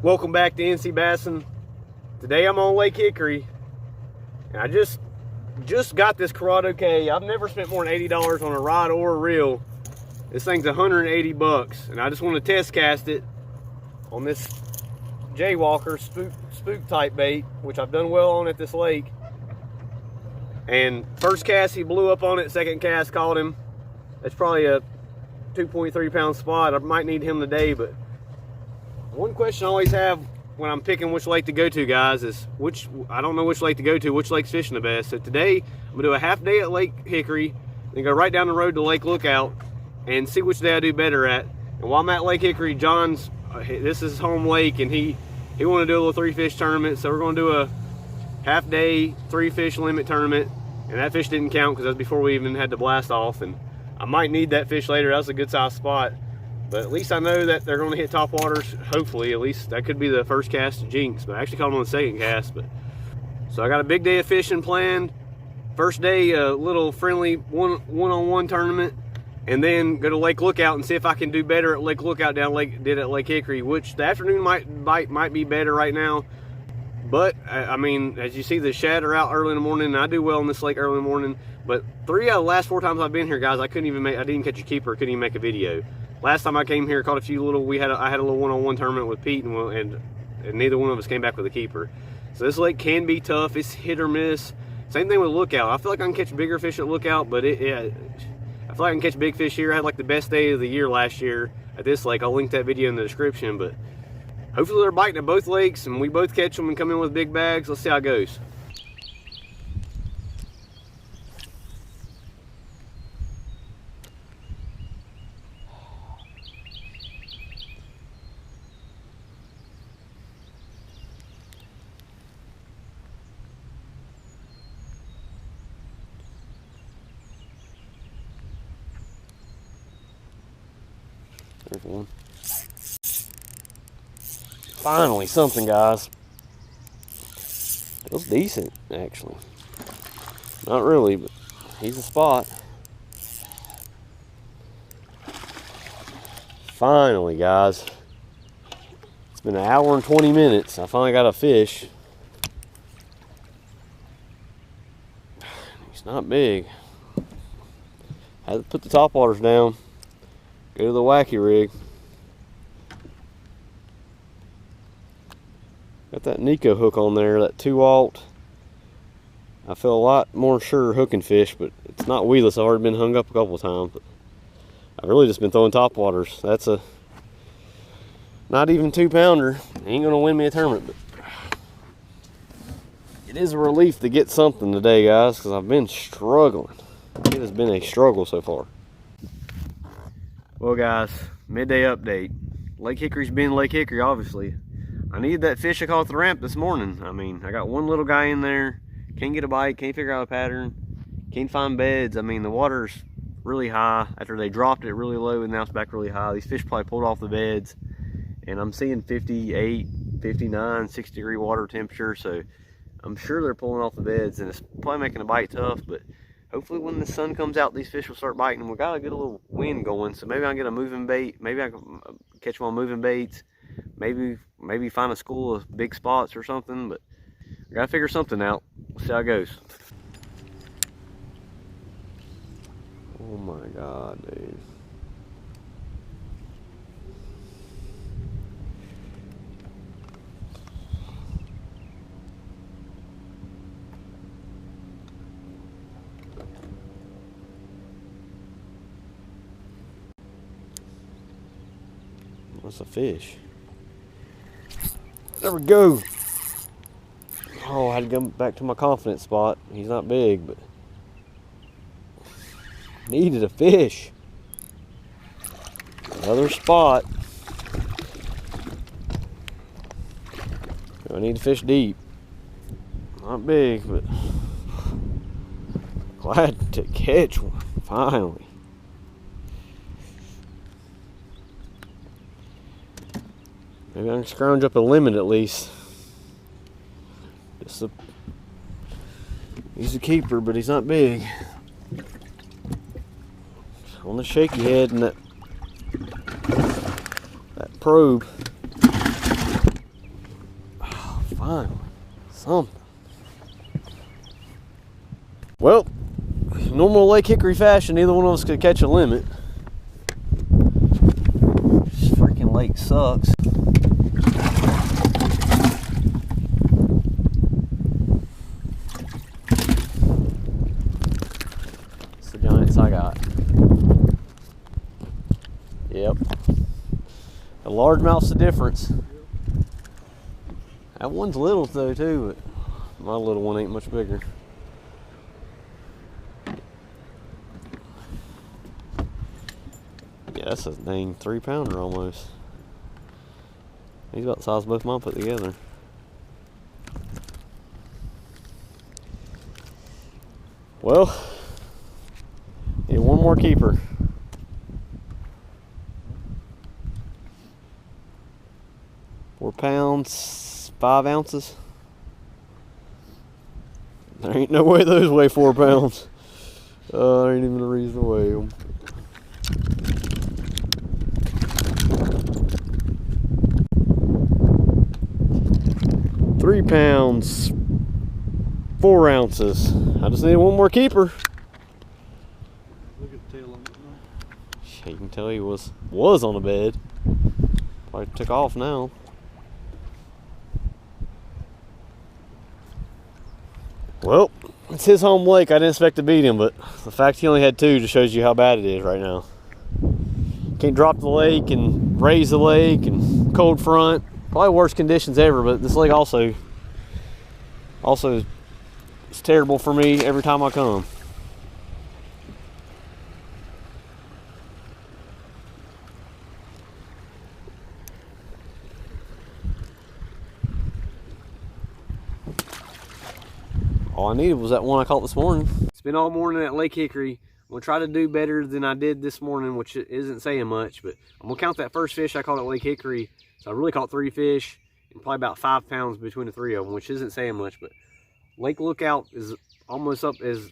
Welcome back to NC Bassing. Today I'm on Lake Hickory, and I just got this Corrado K. I've never spent more than $80 on a rod or a reel. This thing's 180 bucks, and I just want to test cast it on this Jaywalker spook type bait, which I've done well on at this lake. And first cast he blew up on it, second cast caught him. That's probably a 2.3 pound spot. I might need him today, but one question I always have when I'm picking which lake to go to, guys, is I don't know which lake to go to, which lake's fishing the best. So today I'm gonna do a half day at Lake Hickory, then go right down the road to Lake Lookout and see which day I do better at. And while I'm at Lake Hickory, John's this is his home lake, and he wanted to do a little 3-fish tournament, so we're gonna do a half day 3-fish limit tournament. And that fish didn't count because that's before we even had to blast off, and I might need that fish later. That's a good size spot. But at least I know that they're going to hit top waters, hopefully. At least that could be the first cast jinx, but I actually caught them on the second cast. So I got a big day of fishing planned. First day, a little friendly one-on-one tournament, and then go to Lake Lookout and see if I can do better at Lake Lookout at Lake Hickory, which the afternoon might be better right now. But I mean, as you see, the shad are out early in the morning, and I do well in this lake early in the morning. But 3 out of the last 4 times I've been here, guys, I didn't catch a keeper, couldn't even make a video. Last time I came here, caught a few little, I had a little one-on-one tournament with Pete, and neither one of us came back with a keeper. So this lake can be tough. It's hit or miss. Same thing with Lookout. I feel like I can catch bigger fish at Lookout, but I feel like I can catch big fish here. I had like the best day of the year last year at this lake. I'll link that video in the description, but hopefully they're biting at both lakes and we both catch them and come in with big bags. Let's see how it goes. There's one. Finally, something, guys. Feels decent, actually. Not really, but he's a spot. Finally, guys. It's been an hour and 20 minutes. I finally got a fish. He's not big. Had to put the topwaters down. Go to the wacky rig. Got that Nico hook on there, that 2-aught. I feel a lot more sure hooking fish, but it's not weedless. I've already been hung up a couple of times, but I've really just been throwing topwaters. That's a not even 2-pounder. Ain't gonna win me a tournament, but it is a relief to get something today, guys, because I've been struggling. It has been a struggle so far. Well, guys, midday update. Lake Hickory's been Lake Hickory, obviously. I needed that fish I caught at the ramp this morning. I mean, I got one little guy in there, can't get a bite, can't figure out a pattern, can't find beds. I mean, the water's really high. After they dropped it really low, and now it's back really high. These fish probably pulled off the beds, and I'm seeing 58, 59, 60-degree water temperature, so I'm sure they're pulling off the beds, and it's probably making a bite tough, but hopefully when the sun comes out, these fish will start biting. We got to get a little wind going, so maybe I can get a moving bait. Maybe I can catch them on moving baits. Maybe find a school of big spots or something, but I got to figure something out. We'll see how it goes. Oh my God, dude. What's a fish? There we go. Oh, I had to go back to my confidence spot. He's not big, but needed a fish. Another spot. I need to fish deep. Not big, but glad to catch one finally. Maybe I can scrounge up a limit at least. He's a keeper, but he's not big. On the shaky head and that probe. Finally, something. Well, normal Lake Hickory fashion, neither one of us could catch a limit. This freaking lake sucks. It's the giants I got. Yep. A largemouth's the difference. That one's little though too, but my little one ain't much bigger. Yeah, that's a dang 3-pounder almost. He's about the size of both mine put together. Well, need one more keeper. £4, 5 ounces. There ain't no way those weigh 4 pounds. There ain't even a reason to weigh them. £3, 4 ounces. I just need one more keeper. Look at the tail on it now. You can tell he was on the bed. Probably took off now. Well, it's his home lake. I didn't expect to beat him, but the fact he only had 2 just shows you how bad it is right now. Can't drop the lake and raise the lake and cold front. Probably worst conditions ever, but this lake also is terrible for me every time I come. All I needed was that one I caught this morning. It's been all morning at Lake Hickory. I'm gonna try to do better than I did this morning, which isn't saying much, but I'm gonna count that first fish I caught at Lake Hickory. So I really caught 3 fish and probably about 5 pounds between the 3 of them, which isn't saying much, but Lake Lookout is almost up as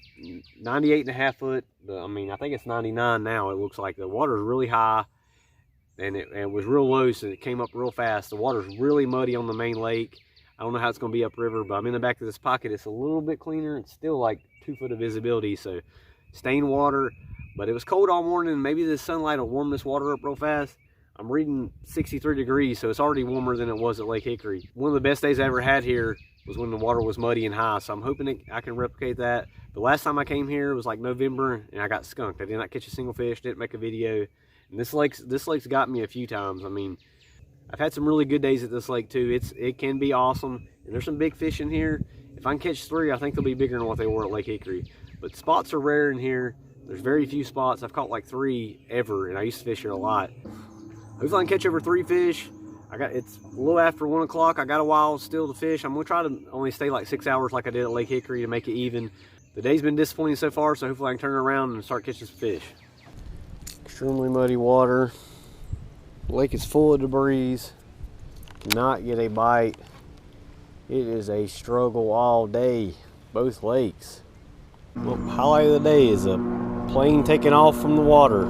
98.5 foot. I mean, I think it's 99 now. It looks like the water's really high and it was real low, so it came up real fast. The water's really muddy on the main lake. I don't know how it's going to be upriver, but I'm in the back of this pocket. It's a little bit cleaner. It's still like 2 foot of visibility, so stained water. But it was cold all morning. Maybe the sunlight will warm this water up real fast. I'm reading 63 degrees, so it's already warmer than it was at Lake Hickory. One of the best days I ever had here was when the water was muddy and high, so I'm hoping I can replicate that. The last time I came here was like November, and I got skunked. I did not catch a single fish, didn't make a video. And this lake's got me a few times. I mean, I've had some really good days at this lake too. It can be awesome, and there's some big fish in here. If I can catch 3, I think they'll be bigger than what they were at Lake Hickory. But spots are rare in here. There's very few spots. I've caught like 3 ever, and I used to fish here a lot. Hopefully I can catch over 3 fish. It's a little after 1 o'clock. I got a while still to fish. I'm gonna try to only stay like 6 hours like I did at Lake Hickory to make it even. The day's been disappointing so far, so hopefully I can turn it around and start catching some fish. Extremely muddy water. The lake is full of debris. Cannot get a bite. It is a struggle all day, both lakes. Well, highlight of the day is a plane taking off from the water.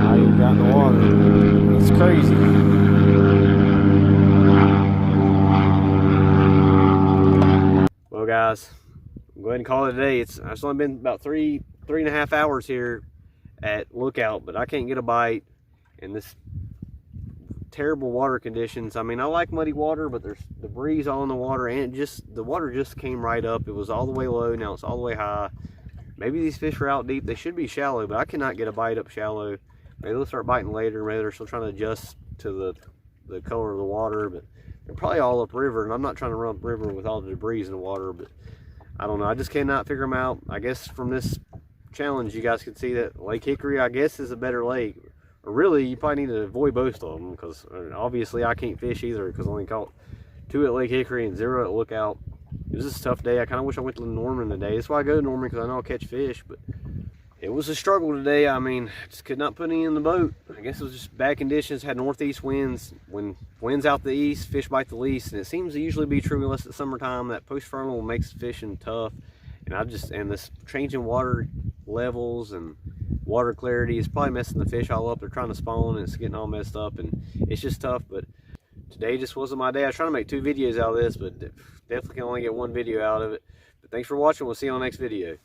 How you got in the water? It's crazy. Well, guys, I'm going to call it a day. It's only been about 3.5 hours here at Lookout, but I can't get a bite in this terrible water conditions. I mean, I like muddy water, but there's debris all in the water, and the water just came right up. It was all the way low, now it's all the way high. Maybe these fish are out deep. They should be shallow, but I cannot get a bite up shallow. Maybe they'll start biting later. Maybe they're still trying to adjust to the color of the water, but they're probably all upriver, and I'm not trying to run upriver with all the debris in the water, but I don't know. I just cannot figure them out. I guess from this challenge, you guys can see that Lake Hickory, I guess, is a better lake. Or really, you probably need to avoid both of them, because obviously I can't fish either, because I only caught 2 at Lake Hickory and 0 at Lookout. It was just a tough day. I kind of wish I went to Norman today. That's why I go to Norman, because I know I'll catch fish, but it was a struggle today. I mean, just could not put any in the boat. I guess it was just bad conditions. Had northeast winds. When winds out the east, fish bite the least, and it seems to usually be true unless it's summertime. That post-frontal makes fishing tough. And this changing water levels and water clarity is probably messing the fish all up. They're trying to spawn and it's getting all messed up, and it's just tough. But today just wasn't my day. I was trying to make 2 videos out of this, but definitely can only get 1 video out of it. But thanks for watching. We'll see you on the next video.